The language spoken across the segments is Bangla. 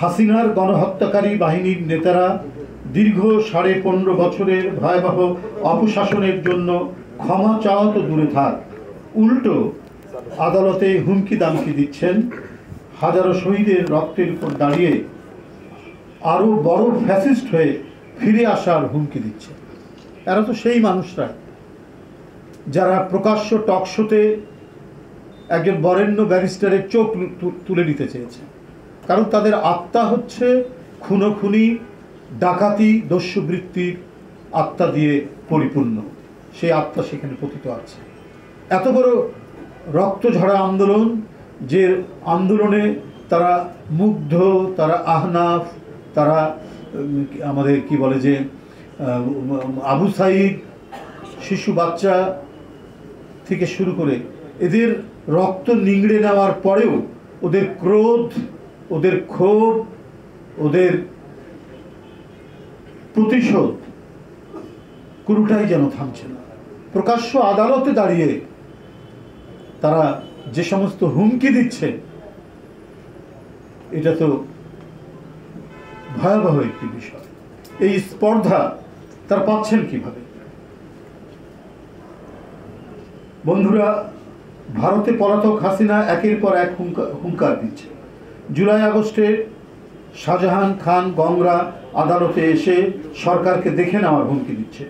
হাসিনার গণহত্যাকারী বাহিনীর নেতারা দীর্ঘ 15.5 বছরের ভয়াবহ অপশাসনের জন্য ক্ষমা চাওয়া তো দূরে থাক, উল্টো আদালতে হুমকি দামকি দিচ্ছেন। হাজারো শহীদের রক্তের উপর দাঁড়িয়ে আরো বড় ফ্যাসিস্ট হয়ে ফিরে আসার হুমকি দিচ্ছে। এরা তো সেই মানুষরা যারা প্রকাশ্য টকশোতে একজন বরেণ্য ব্যারিস্টারের চোখ তুলে নিতে চেয়েছে, কারণ তাদের আত্মা হচ্ছে খুনোখুনি, ডাকাতি, দস্যুবৃত্তির আত্মা দিয়ে পরিপূর্ণ। সেই আত্মা সেখানে পতিত আছে। এত বড় রক্তঝরা আন্দোলন, যে আন্দোলনে তারা মুগ্ধ, তারা আহনাফ, তারা আমাদের কি বলে যে আবু সাইদ, শিশু বাচ্চা থেকে শুরু করে এদের রক্ত নিংড়ে নেওয়ার পরেও ওদের ক্রোধ, ওদের ক্ষোভ, ওদের প্রতিশোধ কোনোটাই যেন থামছে না। প্রকাশ্য আদালতে দাঁড়িয়ে তারা যে সমস্ত হুমকি দিচ্ছে, এটা তো ভয়াবহ একটি বিষয়। এই স্পর্ধা তারা পাচ্ছেন কিভাবে? বন্ধুরা, ভারতে পলাতক হাসিনা একের পর এক হুঙ্কার দিচ্ছে। জুলাই আগস্টে শাহজাহান খান গংরা আদালতে এসে সরকারকে দেখে নেওয়ার হুমকি দিচ্ছে,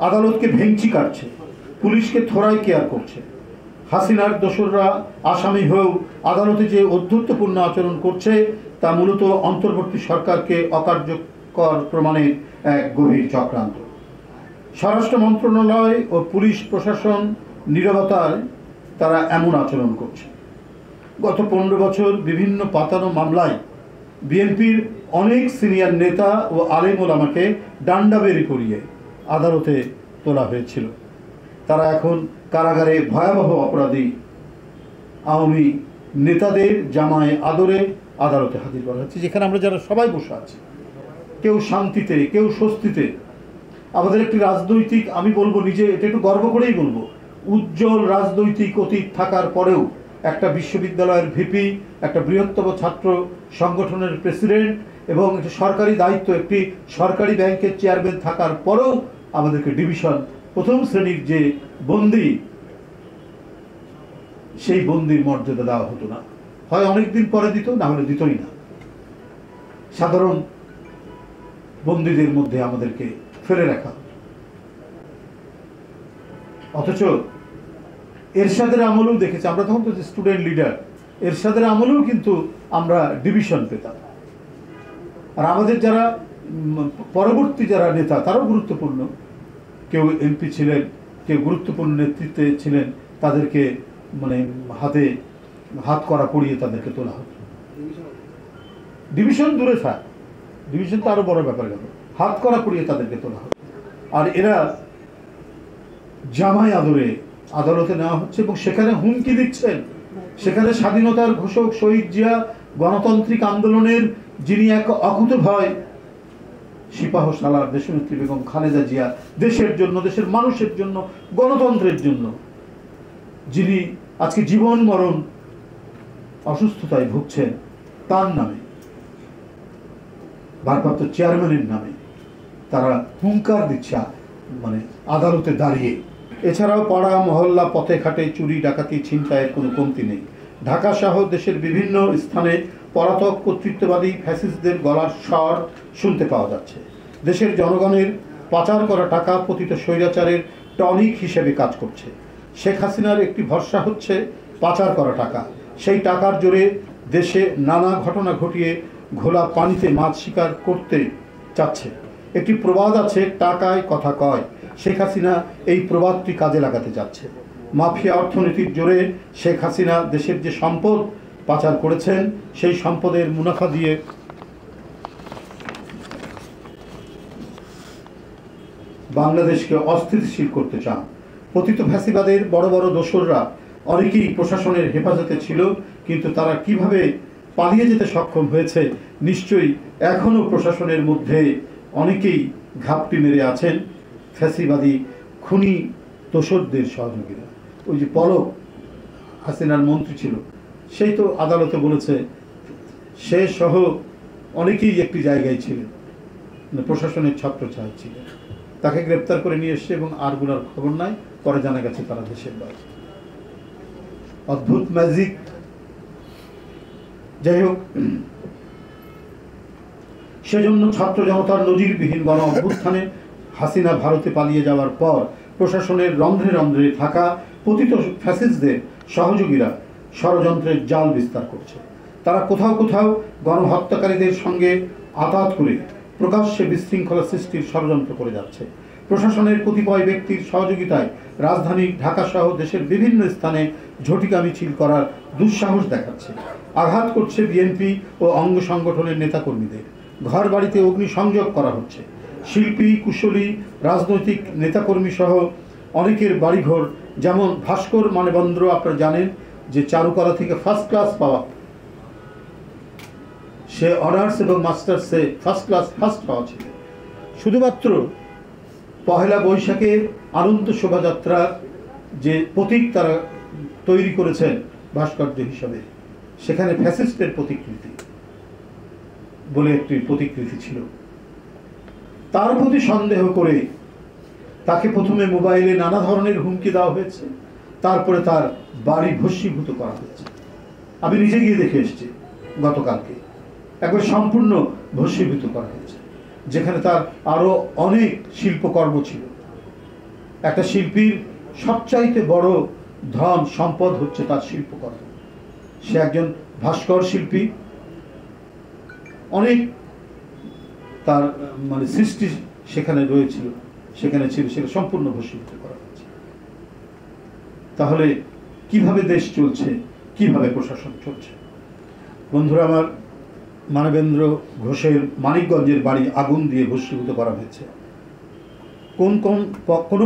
আদালতকে ভেঙচি কাটছে, পুলিশকে থোড়াই কেয়ার করছে। হাসিনার দোসররা আসামি হয়েও আদালতে যে অধ্যুত্বপূর্ণ আচরণ করছে তা মূলত অন্তর্বর্তী সরকারকে অকার্যকর প্রমাণের এক গভীর চক্রান্ত। স্বরাষ্ট্র মন্ত্রণালয় ও পুলিশ প্রশাসন নীরবতায় তারা এমন আচরণ করছে। গত 15 বছর বিভিন্ন পাতানো মামলায় বিএনপির অনেক সিনিয়র নেতা ও আলেম ওলামাকে ডান্ডাবেরি করিয়ে আদালতে তোলা হয়েছিল। তারা এখন কারাগারে ভয়াবহ অপরাধী আওয়ামী নেতাদের জামায় আদরে আদালতে হাজির করা হচ্ছে, যেখানে আমরা যারা সবাই বসে আছি, কেউ শান্তিতে, কেউ স্বস্তিতে। আমাদের একটি রাজনৈতিক, আমি বলবো নিজে এটা একটু গর্ব করেই বলবো, উজ্জ্বল রাজনৈতিক অতীত থাকার পরেও একটা বিশ্ববিদ্যালয়ের ভিপি, একটা বৃহত্তম ছাত্র সংগঠনের প্রেসিডেন্ট এবং একটা সরকারি দায়িত্ব, একটি সরকারি ব্যাংকের চেয়ারম্যান থাকার পরেও আমাদেরকে ডিভিশন প্রথম শ্রেণীর যে বন্দী, সেই বন্দির মর্যাদা দেওয়া হতো না। হয় অনেকদিন পরে দিত, না হলে দিতই না। সাধারণ বন্দীদের মধ্যে আমাদেরকে ফেলে রাখা। অথচ এরশাদের আমলেও দেখেছি আমরা, তখন তো স্টুডেন্ট লিডার, এরশাদের আমলেও কিন্তু আমরা ডিভিশন পেতাম। আর আমাদের যারা পরবর্তী যারা নেতা, তারাও গুরুত্বপূর্ণ, কেউ এমপি ছিলেন, কেউ গুরুত্বপূর্ণ নেতৃত্বে ছিলেন, তাদেরকে মানে হাত করা পড়িয়ে তাদেরকে তোলা হতো। ডিভিশন দূরে থাক, ডিভিশন তো আরো বড় ব্যাপার গেল, হাত করা পড়িয়ে তাদেরকে তোলা হতো। আর এরা জামাই আদরে আদালতে নেওয়া হচ্ছে এবং সেখানে হুমকি দিচ্ছেন। সেখানে স্বাধীনতার ঘোষক শহীদ জিয়া, গণতান্ত্রিক আন্দোলনের যিনি এক অকুতোভয় সিপাহ সালার দেশনেত্রী বেগম খালেদা জিয়া, দেশের জন্য, দেশের মানুষের জন্য, গণতন্ত্রের জন্য যিনি আজকে জীবন মরণ অসুস্থতায় ভুগছেন, তার নামে, ভারপ্রাপ্ত চেয়ারম্যানের নামে তারা হুঙ্কার দিচ্ছে মানে আদালতে দাঁড়িয়ে। এছাড়াও পাড়া মহল্লা, পথে ঘাটে চুরি, ডাকাতি, ছিনতাইয়ের কোনো কমতি নেই। ঢাকা সহ দেশের বিভিন্ন স্থানে পলাতক কর্তৃত্ববাদী ফ্যাসিস্টদের গলার স্বর শুনতে পাওয়া যাচ্ছে। দেশের জনগণের পাচার করা টাকা পতিত স্বৈরাচারের টনিক হিসেবে কাজ করছে। শেখ হাসিনার একটি ভরসা হচ্ছে পাচার করা টাকা। সেই টাকার জোরে দেশে নানা ঘটনা ঘটিয়ে ঘোলা পানিতে মাছ শিকার করতে চাচ্ছে। একটি প্রবাদ আছে, টাকায় কথা কয়। শেখ হাসিনা এই প্রবাদটি কাজে লাগাতে যাচ্ছে। মাফিয়া অর্থনীতির জোরে শেখ হাসিনা দেশের যে সম্পদ পাচার করেছেন, সেই সম্পদের মুনাফা দিয়ে বাংলাদেশকে অস্থিতিশীল করতে চান। পতিত ফ্যাসিবাদের বড় বড় দোসররা অনেকেই প্রশাসনের হেফাজতে ছিল, কিন্তু তারা কিভাবে পালিয়ে যেতে সক্ষম হয়েছে, নিশ্চয়ই এখনও প্রশাসনের মধ্যে অনেকেই ঘাপটি মেরে আছেন ফ্যাসিবাদী খুনি দোসরদের সহযোগীরা। ওই যে পলক হাসিনার মন্ত্রী ছিল, সেই তো আদালতে বলেছে সে সহ অনেকেই একটি জায়গায় ছিলেন, প্রশাসনের ছত্রছায়া ছিলেন। তাকে গ্রেপ্তার করে নিয়ে এসছে এবং আরগুলার খবর নাই। পরে জানা গেছে তারা দেশের বাইরে। অদ্ভুত ম্যাজিক। যাই হোক, সেজন্য ছাত্র জনতার নজিরবিহীন গণ অভ্যুত্থানে হাসিনা ভারতে পালিয়ে যাওয়ার পর প্রশাসনের রন্ধ্রে রন্ধ্রে থাকা পতিত ফ্যাসিস্টদের সহযোগীরা ষড়যন্ত্রের জাল বিস্তার করছে। তারা কোথাও কোথাও গণহত্যাকারীদের সঙ্গে আতাত করে প্রকাশ্যে বিশৃঙ্খলা সৃষ্টির ষড়যন্ত্র করে যাচ্ছে। প্রশাসনের কতিপয় ব্যক্তির সহযোগিতায় রাজধানী ঢাকা সহ দেশের বিভিন্ন স্থানে ঝটিকা মিছিল করার দুঃসাহস দেখাচ্ছে। আঘাত করছে বিএনপি ও অঙ্গ সংগঠনের নেতাকর্মীদের। ঘর বাড়িতে অগ্নিসংযোগ করা হচ্ছে। শিল্পী, কুশলী, রাজনৈতিক নেতাকর্মী সহ অনেকের বাড়িঘর, যেমন ভাস্কর মানবেন্দ্র, আপনারা জানেন যে চারুকলা থেকে ফার্স্ট ক্লাস পাওয়া, সে অনার্স এবং মাস্টার্সে ফার্স্ট পাওয়া ছিল। শুধুমাত্র পহেলা বৈশাখের আনন্দ শোভাযাত্রার যে প্রতীক তারা তৈরি করেছেন ভাস্কর্য হিসাবে, সেখানে ফ্যাসিস্টের প্রতিকৃতি বলে একটি প্রতিকৃতি ছিল। তার প্রতি সন্দেহ করে তাকে প্রথমে মোবাইলে নানা ধরনের হুমকি দেওয়া হয়েছে, তারপরে তার বাড়ি ভস্মীভূত করা হয়েছে। আমি নিজে গিয়ে দেখে এসেছি গতকালকে, একবার সম্পূর্ণ ভস্মীভূত করা হয়েছে, যেখানে তার আরো অনেক শিল্পকর্ম ছিল। একটা শিল্পীর সবচাইতে বড় ধন সম্পদ হচ্ছে তার শিল্পকর্ম। সে একজন ভাস্কর শিল্পী, অনেক তার সৃষ্টি সেখানে রয়েছিল, সেখানে ছিল, সেটা সম্পূর্ণ ভস্মীভূত করা হয়েছে। তাহলে কিভাবে দেশ চলছে, কিভাবে প্রশাসন চলছে? বন্ধুরা আমার, মানবেন্দ্র ঘোষের মানিকগঞ্জের বাড়ি আগুন দিয়ে ভস্মীভূত করা হয়েছে।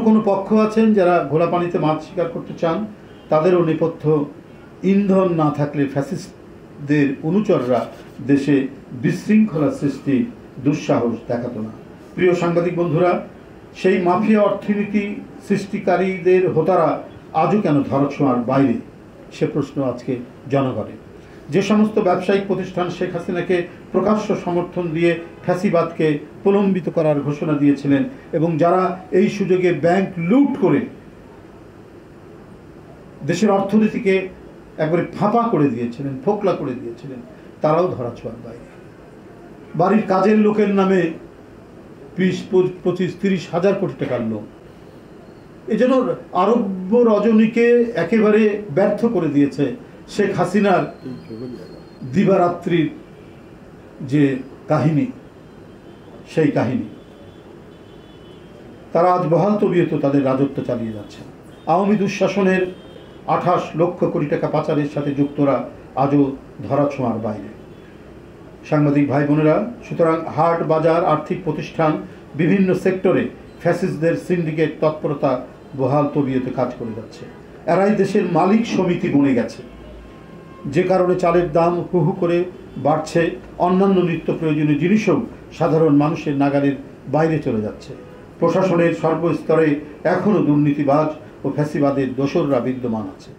কোনো পক্ষ আছেন যারা ঘোলা পানিতে মাছ শিকার করতে চান, তাদেরও নেপথ্য ইন্ধন না থাকলে ফ্যাসিস্টদের অনুচররা দেশে বিশৃঙ্খলা সৃষ্টি দুঃসাহস দেখাতো না। প্রিয় সাংবাদিক বন্ধুরা, সেই মাফিয়া অর্থনীতি সৃষ্টিকারীদের হোতারা আজও কেন ধরাছোঁয়ার বাইরে, সে প্রশ্ন আজকে জনগণের। যে সমস্ত ব্যবসায়িক প্রতিষ্ঠান শেখ হাসিনাকে প্রকাশ্য সমর্থন দিয়ে ফ্যাসিবাদকে প্রলম্বিত করার ঘোষণা দিয়েছিলেন এবং যারা এই সুযোগে ব্যাংক লুট করে দেশের অর্থনীতিকে একবারে ফাঁপা করে দিয়েছিলেন, ফোকলা করে দিয়েছিলেন, তারাও ধরাছোঁয়ার বাইরে। বাড়ির কাজের লোকের নামে 20-25-30 হাজার কোটি টাকার লোন, এজন্য আরব্য রজনীকে একেবারে ব্যর্থ করে দিয়েছে শেখ হাসিনার দিবারাত্রির যে কাহিনী, সেই কাহিনী। তারা আজ বহাল তবিয়ত তাদের রাজত্ব চালিয়ে যাচ্ছে। আওয়ামী দুঃশাসনের 28 লক্ষ কোটি টাকা পাচারের সাথে যুক্তরা আজও ধরাছোঁয়ার বাইরে। সাংবাদিক ভাই বোনেরা, সুতরাং হাট বাজার, আর্থিক প্রতিষ্ঠান, বিভিন্ন সেক্টরে ফ্যাসিস্টদের সিন্ডিকেট তৎপরতা বহাল তবিয়তে কাজ করে যাচ্ছে। এরাই দেশের মালিক সমিতি বনে গেছে, যে কারণে চালের দাম হু হু করে বাড়ছে। অন্যান্য নিত্য প্রয়োজনীয় জিনিসও সাধারণ মানুষের নাগালের বাইরে চলে যাচ্ছে। প্রশাসনের সর্বস্তরে এখনও দুর্নীতিবাজ ও ফ্যাসিবাদের দোসররা বিদ্যমান আছে।